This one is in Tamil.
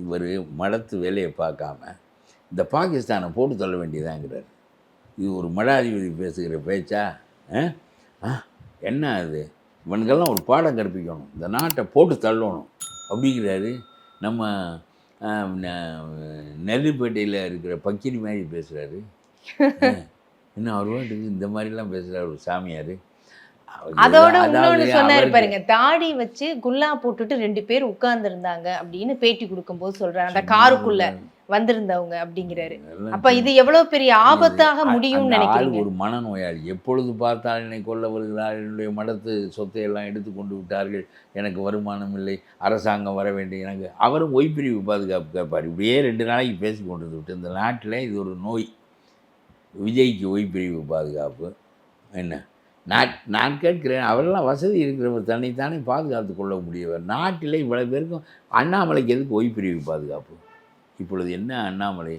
இவர் மடத்து வேலையை பார்க்காம இந்த பாகிஸ்தானை போட்டு தள்ள வேண்டியதாங்கிறார். இது ஒரு மடாதிபதி பேசுகிற பேச்சா? என்ன அது? இவனுக்கெல்லாம் ஒரு பாடம் கற்பிக்கணும், இந்த நாட்டை போட்டு தள்ளணும் அப்படிங்கிறாரு. நம்ம நெல்லிப்பேட்டையில் இருக்கிற பக்கிரி மாதிரி பேசுகிறாரு. என்ன அவர் வாட்டுக்கு இந்த மாதிரிலாம் பேசுகிறார் ஒரு சாமியார். அதோட இன்னொன்னு சொன்னாரு பாருங்க, தாடி வச்சு குல்லா போட்டுட்டு 2 பேர் உட்கார்ந்து இருந்தாங்க அப்படின்னு பேட்டி கொடுக்கும்போது சொல்றாரு, அந்த காருக்குள்ள வந்திருந்தவங்க அப்படிங்கிறாரு. அப்ப இது எவ்வளவு பெரிய ஆபத்தாக முடியும்னு நினைக்கிறீங்க? ஒரு மனநோயாளி, எப்பொழுது பார்த்தால் என்னை கொல்ல வருகிறார், என்னுடைய மடத்து சொத்தை எல்லாம் எடுத்து கொண்டு விட்டார்கள், எனக்கு வருமானம் இல்லை, அரசாங்கம் வர வேண்டிய எனக்கு. அவரும் ஒய்பிரிவு பாதுகாப்பு கேட்பார். இப்படியே 2 நாளைக்கு பேசி கொண்டு விட்டு இந்த நாட்டில் இது ஒரு நோய். விஜய்க்கு ஒய்பிரிவு பாதுகாப்பு என்ன? நான் கேட்கிறேன், அவரெல்லாம் வசதி இருக்கிறவர் தன்னைத்தானே பாதுகாத்து கொள்ள முடியவர். நாட்டில் இவ்வளோ பேருக்கும் அண்ணாமலைக்கு எதுக்கு ஒய்பிரிவு பாதுகாப்பு? இப்பொழுது என்ன அண்ணாமலை